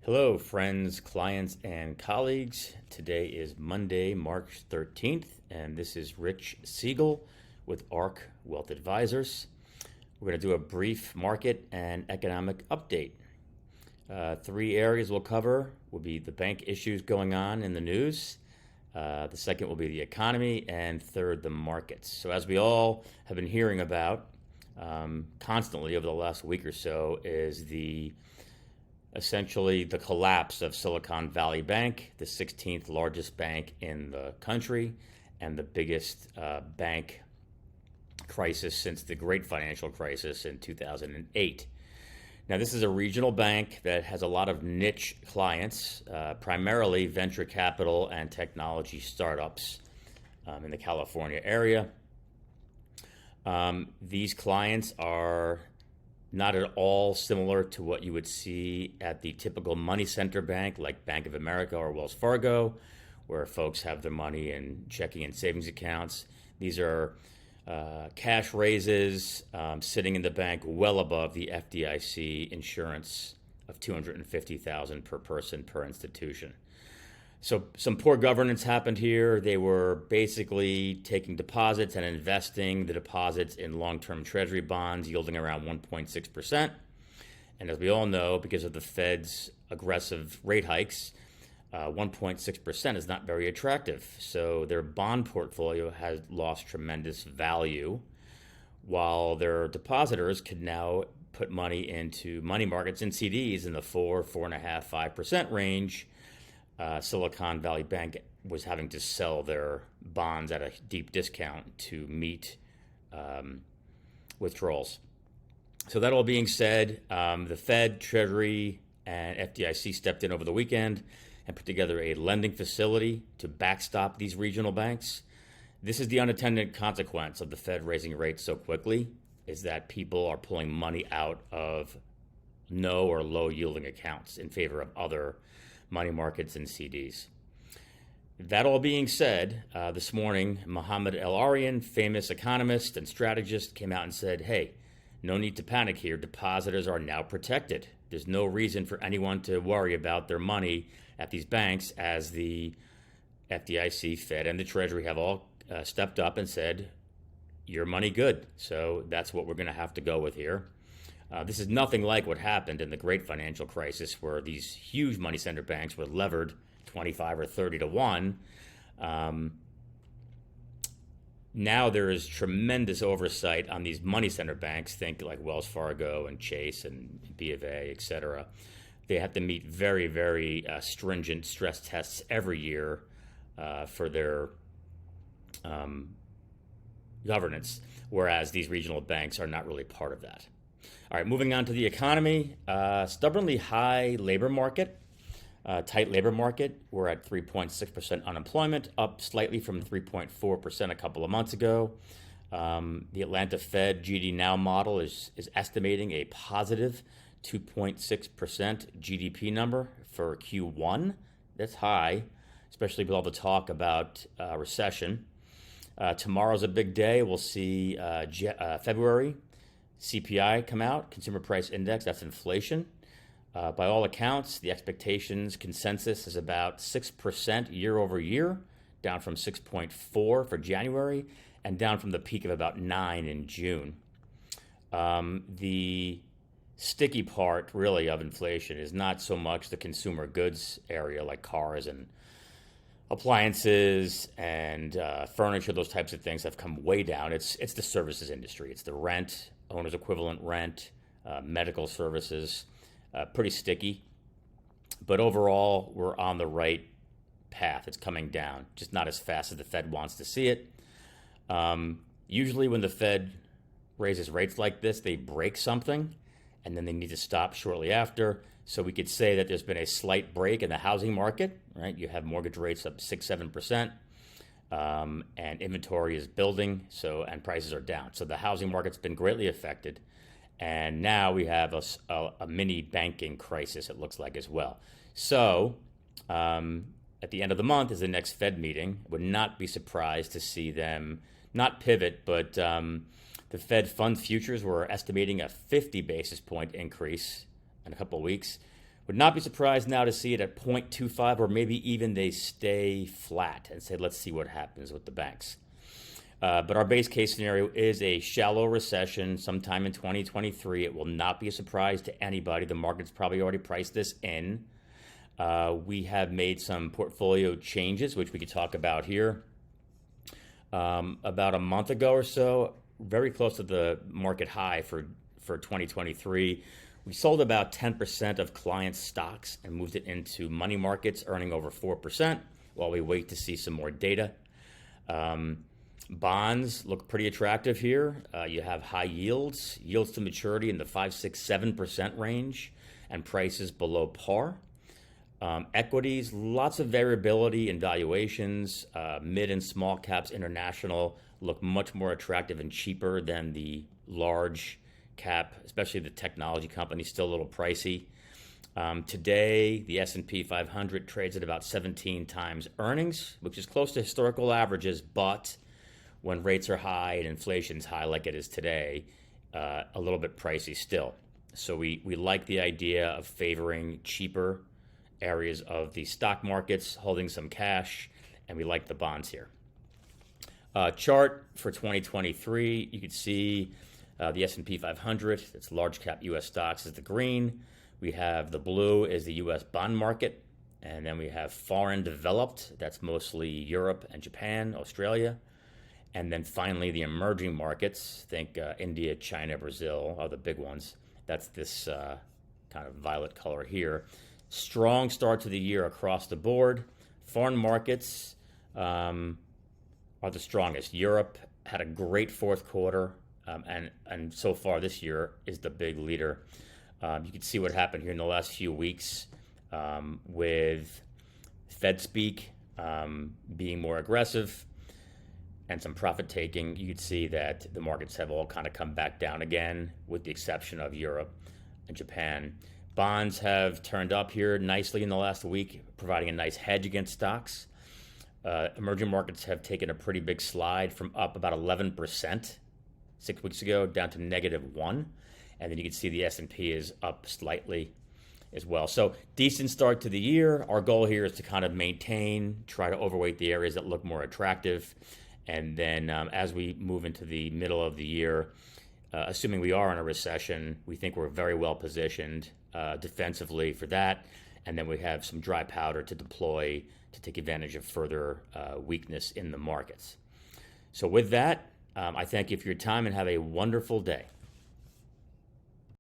Hello, friends, clients, and colleagues. Today is Monday, March 13th, and this is Rich Siegel with ARQ Wealth Advisors. We're going to do a brief market and economic update. Three areas we'll cover will be the bank issues going on in the news. The second will be the economy, and third, the markets. So as we all have been hearing about constantly over the last week or so is essentially the collapse of Silicon Valley Bank, the 16th largest bank in the country and the biggest bank crisis since the great financial crisis in 2008. Now, this is a regional bank that has a lot of niche clients, primarily venture capital and technology startups in the California area. These clients are not at all similar to what you would see at the typical money center bank like Bank of America or Wells Fargo, where folks have their money in checking and savings accounts. These are cash raises sitting in the bank well above the FDIC insurance of $250,000 per person per institution. So some poor governance happened here. They were basically taking deposits and investing the deposits in long-term treasury bonds yielding around 1.6%. And as we all know, because of the Fed's aggressive rate hikes, 1.6% is not very attractive. So their bond portfolio has lost tremendous value, while their depositors could now put money into money markets and CDs in the 4.5%, 5% range. Silicon Valley Bank was having to sell their bonds at a deep discount to meet withdrawals. So that all being said, the Fed, Treasury, and FDIC stepped in over the weekend and put together a lending facility to backstop these regional banks. This is the unintended consequence of the Fed raising rates so quickly, is that people are pulling money out of no or low yielding accounts in favor of other money markets and CDs. That all being said, this morning, Mohamed El-Arian, famous economist and strategist, came out and said, hey, no need to panic here. Depositors are now protected. There's no reason for anyone to worry about their money at these banks, as the FDIC, Fed, and the Treasury have all stepped up and said, your money good. So that's what we're going to have to go with here. This is nothing like what happened in the great financial crisis, where these huge money center banks were levered 25 or 30 to 1. Now there is tremendous oversight on these money center banks, think like Wells Fargo and Chase and B of A, et cetera. They have to meet very, very stringent stress tests every year for their governance, whereas these regional banks are not really part of that. All right, moving on to the economy. Stubbornly high labor market, tight labor market. We're at 3.6% unemployment, up slightly from 3.4% a couple of months ago. The Atlanta Fed GD Now model is estimating a positive 2.6% GDP number for Q1. That's high, especially with all the talk about recession. Tomorrow's a big day. We'll see February CPI come out, Consumer Price Index, that's inflation. By all accounts, the consensus is about 6% year over year, down from 6.4 for January, and down from the peak of about 9 in June. The sticky part, really, of inflation is not so much the consumer goods area like cars and appliances and furniture. Those types of things have come way down. It's the services industry. It's the rent, owner's equivalent rent, medical services, pretty sticky. But overall, we're on the right path. It's coming down, just not as fast as the Fed wants to see it. Usually when the Fed raises rates like this, they break something, and then they need to stop shortly after. So we could say that there's been a slight break in the housing market, right? You have mortgage rates up 6-7%. And inventory is building, and prices are down. So the housing market's been greatly affected, and now we have a mini banking crisis, it looks like, as well. So at the end of the month is the next Fed meeting. Would not be surprised to see them not pivot, but the Fed fund futures were estimating a 50 basis point increase in a couple of weeks, Would not be surprised now to see it at 0.25, or maybe even they stay flat and say, let's see what happens with the banks. But our base case scenario is a shallow recession sometime in 2023. It will not be a surprise to anybody. The market's probably already priced this in. We have made some portfolio changes, which we could talk about here. About a month ago or so, very close to the market high for 2023, we sold about 10% of client stocks and moved it into money markets, earning over 4% while we wait to see some more data. Bonds look pretty attractive here. You have high yields to maturity in the 5, 6, 7% range, and prices below par. Equities, lots of variability in valuations. Mid and small caps international look much more attractive and cheaper than the large cap, especially the technology companies, still a little pricey. Today, the S&P 500 trades at about 17 times earnings, which is close to historical averages, but when rates are high and inflation's high like it is today, a little bit pricey still. So we like the idea of favoring cheaper areas of the stock markets, holding some cash, and we like the bonds here. Chart for 2023, you can see the S&P 500, it's large cap U.S. stocks is the green. We have the blue is the U.S. bond market, and then we have foreign developed, that's mostly Europe and Japan, Australia. And then finally the emerging markets, think India, China, Brazil are the big ones. That's this kind of violet color here. Strong start to the year across the board. Foreign markets are the strongest. Europe had a great fourth quarter, and so far this year is the big leader. You can see what happened here in the last few weeks with Fed speak being more aggressive and some profit taking. You could see that the markets have all kind of come back down again, with the exception of Europe and Japan. Bonds have turned up here nicely in the last week, providing a nice hedge against stocks. Emerging markets have taken a pretty big slide from up about 11% 6 weeks ago down to -1. And then you can see the S&P is up slightly as well. So decent start to the year. Our goal here is to kind of maintain, try to overweight the areas that look more attractive. And then as we move into the middle of the year, assuming we are in a recession, we think we're very well positioned defensively for that. And then we have some dry powder to deploy to take advantage of further weakness in the markets. So with that, I thank you for your time and have a wonderful day.